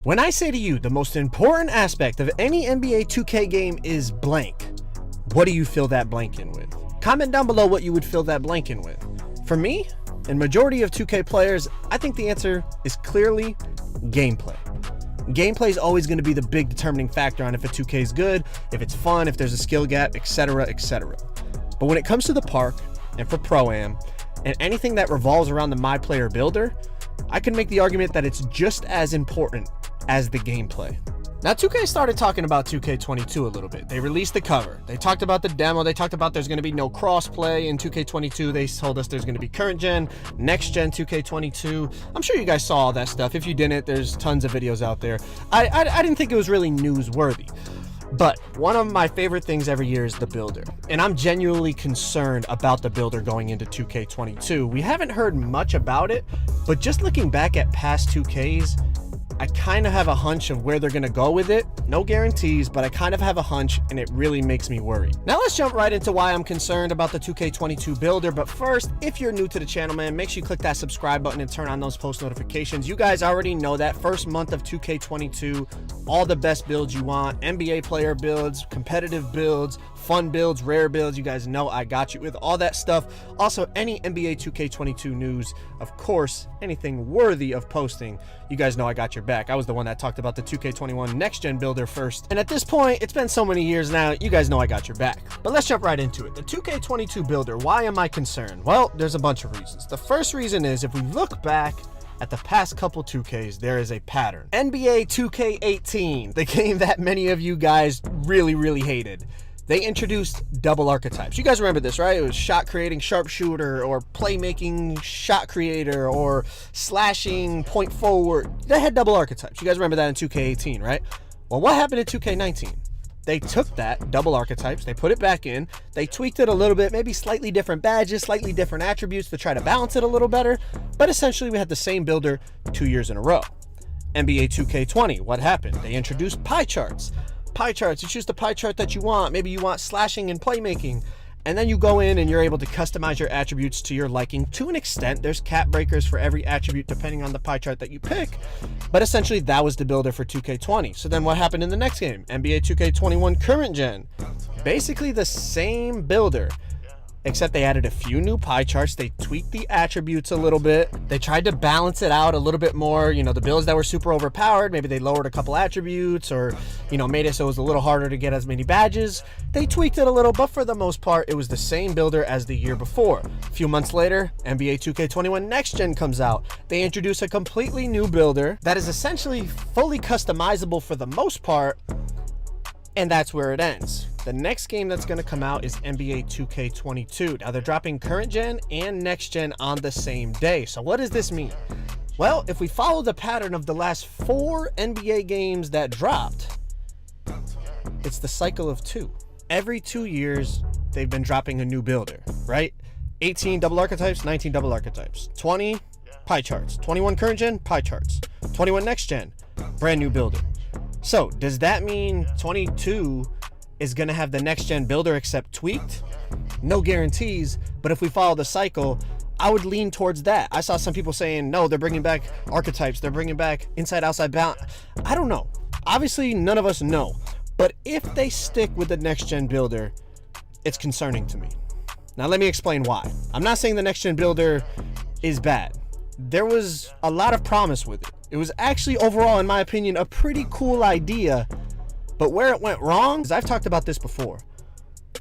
When I say to you the most important aspect of any NBA 2K game is blank, what do you fill that blank in with? Comment down below what you would fill that blank in with. For me, and majority of 2K players, I think the answer is clearly gameplay. Gameplay is always going to be the big determining factor on if a 2K is good, if it's fun, if there's a skill gap, etc., etc. But when it comes to the park, and for Pro-Am, and anything that revolves around the MyPlayer builder, I can make the argument that it's just as important as the gameplay. Now 2K started talking about 2K22 a little bit. They released the cover. They talked about the demo. They talked about there's going to be no crossplay in 2K22. They told us there's going to be current gen, next gen 2K22. I'm sure you guys saw all that stuff. If you didn't, there's tons of videos out there. I didn't think it was really newsworthy. But one of my favorite things every year is the builder. And I'm genuinely concerned about the builder going into 2K22. We haven't heard much about it, but just looking back at past 2Ks, I kind of have a hunch of where they're going to go with it. No guarantees, but I kind of have a hunch, and it really makes me worry. Now let's jump right into why I'm concerned about the 2K22 builder. But first, if you're new to the channel, man, make sure you click that subscribe button and turn on those post notifications. You guys already know that first month of 2K22, all the best builds you want, NBA player builds, competitive builds, fun builds, rare builds. You guys know I got you with all that stuff. Also, any NBA 2K22 news, of course, anything worthy of posting, you guys know I got your back. I was the one that talked about the 2K21 next gen builder first, and at this point it's been so many years now, you guys know I got your back. But let's jump right into it. The 2K22 builder, why am I concerned? Well, there's a bunch of reasons. The first reason is if we look back at the past couple 2Ks, there is a pattern. NBA 2K18, the game that many of you guys really hated. They introduced double archetypes. You guys remember this, right? It was shot creating sharpshooter, or playmaking shot creator, or slashing point forward. They had double archetypes. You guys remember that in 2K18, right? Well, what happened in 2K19? They took that double archetypes, they put it back in, they tweaked it a little bit, maybe slightly different badges, slightly different attributes to try to balance it a little better, but essentially we had the same builder 2 years in a row. NBA 2K20, what happened? They introduced pie charts. Pie charts, you choose the pie chart that you want. Maybe you want slashing and playmaking, and then you go in and you're able to customize your attributes to your liking. To an extent, there's cap breakers for every attribute depending on the pie chart that you pick, but essentially that was the builder for 2K20. So then what happened in the next game? NBA 2K21 current gen, basically the same builder, except they added a few new pie charts. They tweaked the attributes a little bit. They tried to balance it out a little bit more. You know, the builds that were super overpowered, maybe they lowered a couple attributes, or, you know, made it so it was a little harder to get as many badges. They tweaked it a little, but for the most part, it was the same builder as the year before. A few months later, NBA 2K21 Next Gen comes out. They introduce a completely new builder that is essentially fully customizable for the most part, and that's where it ends. The next game that's going to come out is NBA 2K22. Now they're dropping current gen and next gen on the same day. So what does this mean? Well, if we follow the pattern of the last 4 NBA games that dropped, it's the cycle of 2. Every 2 years, they've been dropping a new builder, right? 18 double archetypes, 19 double archetypes, 20 pie charts, 21 current gen, pie charts, 21 next gen, brand new builder. So does that mean 22 is going to have the next gen builder except tweaked? No guarantees, but if we follow the cycle, I would lean towards that. I saw some people saying, no, they're bringing back archetypes, they're bringing back inside outside balance. I don't know. Obviously, none of us know. But if they stick with the next gen builder, it's concerning to me. Now let me explain why. I'm not saying the next gen builder is bad. There was a lot of promise with it. It was actually overall, in my opinion, a pretty cool idea. But where it went wrong is, I've talked about this before,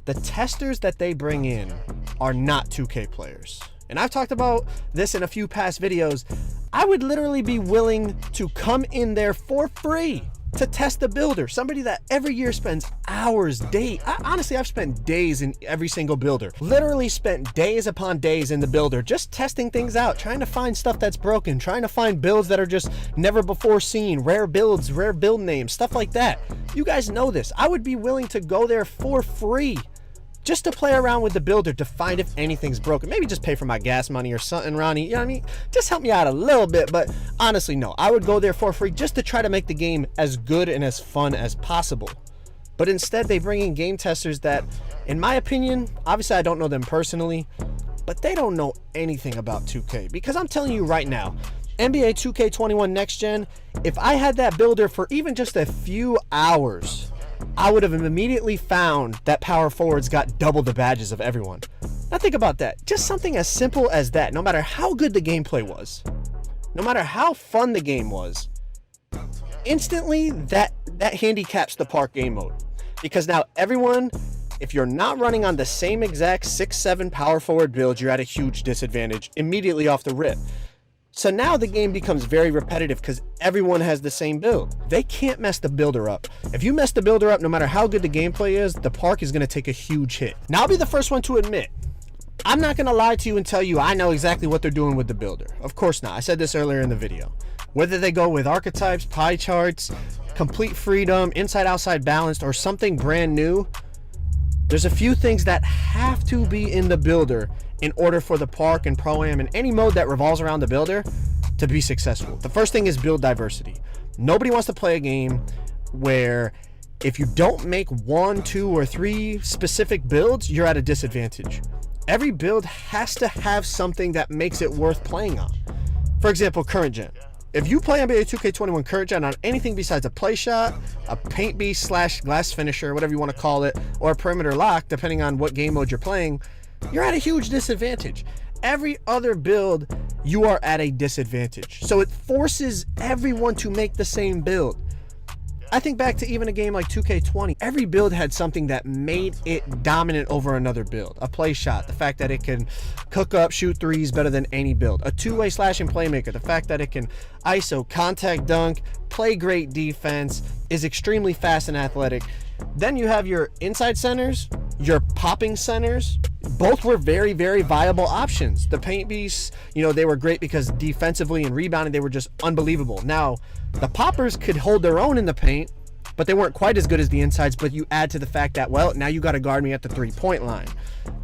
the testers that they bring in are not 2K players. And I've talked about this in a few past videos. I would literally be willing to come in there for free to test the builder. Somebody that every year spends hours, days. Honestly, I've spent days in every single builder. Literally spent days upon days in the builder, just testing things out, trying to find stuff that's broken, trying to find builds that are just never before seen, rare builds, rare build names, stuff like that. You guys know this. I would be willing to go there for free just to play around with the builder to find if anything's broken. Maybe just pay for my gas money or something, Ronnie. You know what I mean? Just help me out a little bit. But honestly, no. I would go there for free just to try to make the game as good and as fun as possible. But instead, they bring in game testers that, in my opinion, obviously I don't know them personally, but they don't know anything about 2K. Because I'm telling you right now, NBA 2K21 Next Gen, if I had that builder for even just a few hours, I would have immediately found that power forwards got double the badges of everyone. Now think about that. Just something as simple as that. No matter how good the gameplay was, no matter how fun the game was, instantly that handicaps the park game mode. Because now everyone, if you're not running on the same exact 6-7 power forward build, you're at a huge disadvantage immediately off the rip. So now the game becomes very repetitive because everyone has the same build. They can't mess the builder up. If you mess the builder up, no matter how good the gameplay is, the park is going to take a huge hit. Now I'll be the first one to admit, I'm not going to lie to you and tell you I know exactly what they're doing with the builder. Of course not. I said this earlier in the video. Whether they go with archetypes, pie charts, complete freedom, inside-outside balanced, or something brand new, there's a few things that have to be in the builder in order for the park and Pro-Am and any mode that revolves around the builder to be successful. The first thing is build diversity. Nobody wants to play a game where if you don't make 1, 2, or 3 specific builds, you're at a disadvantage. Every build has to have something that makes it worth playing on. For example, current gen. If you play NBA 2K21 current gen on anything besides a play shot, a paint beast / glass finisher, whatever you want to call it, or a perimeter lock, depending on what game mode you're playing, you're at a huge disadvantage. Every other build, you are at a disadvantage. So it forces everyone to make the same build. I think back to even a game like 2K20. Every build had something that made it dominant over another build. A play shot, the fact that it can cook up, shoot threes better than any build. A two-way slashing playmaker, the fact that it can ISO, contact dunk, play great defense, is extremely fast and athletic. Then you have your inside centers, your popping centers. Both were very, very viable options. The paint beasts, they were great because defensively and rebounding, they were just unbelievable. Now, the poppers could hold their own in the paint, but they weren't quite as good as the insides. But you add to the fact that, well, now you got to guard me at the 3-point line.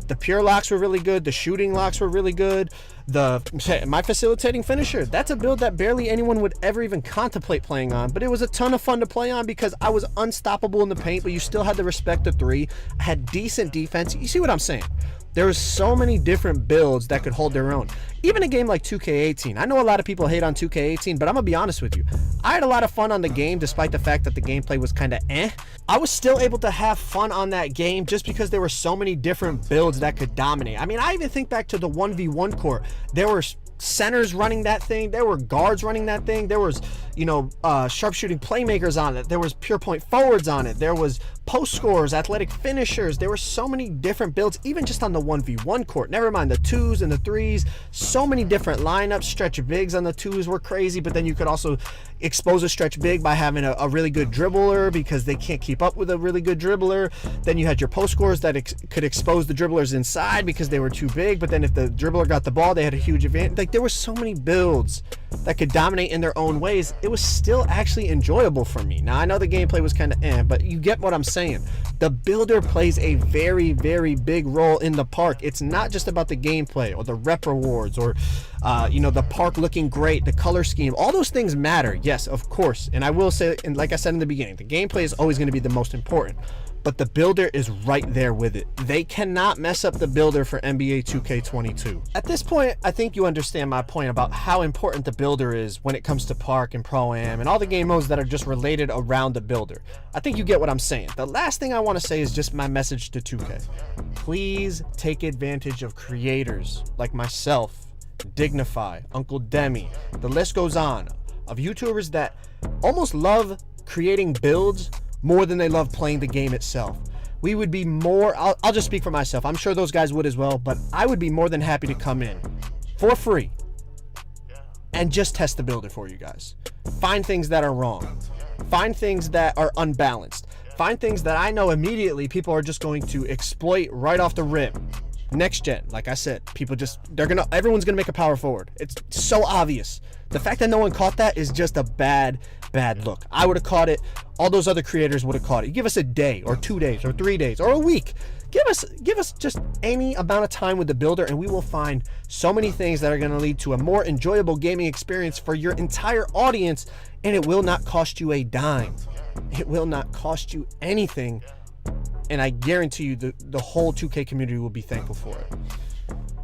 The pure locks were really good. The shooting locks were really good. My facilitating finisher, that's a build that barely anyone would ever even contemplate playing on, but it was a ton of fun to play on because I was unstoppable in the paint, but you still had to respect the 3. I had decent defense. You see what I'm saying? There was so many different builds that could hold their own. Even a game like 2K18. I know a lot of people hate on 2K18, but I'm gonna be honest with you. I had a lot of fun on the game despite the fact that the gameplay was kind of eh. I was still able to have fun on that game just because there were so many different builds that could dominate. I mean, I even think back to the 1v1 court. There were centers running that thing. There were guards running that thing. There was, sharpshooting playmakers on it. There was pure point forwards on it. There was post scorers, athletic finishers. There were so many different builds, even just on the 1v1 court. Never mind the 2s and the 3s. So many different lineups. Stretch bigs on the 2s were crazy, but then you could also expose a stretch big by having a really good dribbler because they can't keep up with a really good dribbler. Then you had your post scorers that could expose the dribblers inside because they were too big, but then if the dribbler got the ball, they had a huge advantage. Like, there were so many builds that could dominate in their own ways. It was still actually enjoyable for me. Now, I know the gameplay was kind of but you get what I'm saying. The builder plays a very, very big role in the park. It's not just about the gameplay or the rep rewards or the park looking great, the color scheme. All those things matter, yes, of course. And I will say, and like I said in the beginning, the gameplay is always going to be the most important. But the builder is right there with it. They cannot mess up the builder for NBA 2K22. At this point, I think you understand my point about how important the builder is when it comes to Park and Pro-Am and all the game modes that are just related around the builder. I think you get what I'm saying. The last thing I want to say is just my message to 2K. Please take advantage of creators like myself, Dignify, Uncle Demi, the list goes on, of YouTubers that almost love creating builds more than they love playing the game itself. We would be more, I'll just speak for myself. I'm sure those guys would as well, but I would be more than happy to come in for free and just test the builder for you guys. Find things that are wrong. Find things that are unbalanced. Find things that I know immediately people are just going to exploit right off the rip. Next gen, like I said, everyone's gonna make a power forward. It's so obvious. The fact that no one caught that is just a bad look. I would have caught it. All those other creators would have caught it. Give us a day or 2 days or 3 days or a week. Give us just any amount of time with the builder and we will find so many things that are going to lead to a more enjoyable gaming experience for your entire audience, and it will not cost you a dime. It will not cost you anything, and I guarantee you the whole 2K community will be thankful for it.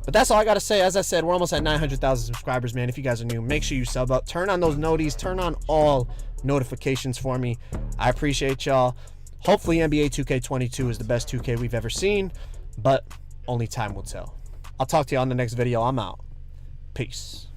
But that's all I gotta say. As I said, we're almost at 900,000 subscribers, man. If you guys are new, make sure you sub up, turn on those noties, turn on all notifications for me. I appreciate y'all. Hopefully NBA 2K22 is the best 2K we've ever seen, but only time will tell. I'll talk to you on the next video. I'm out. Peace.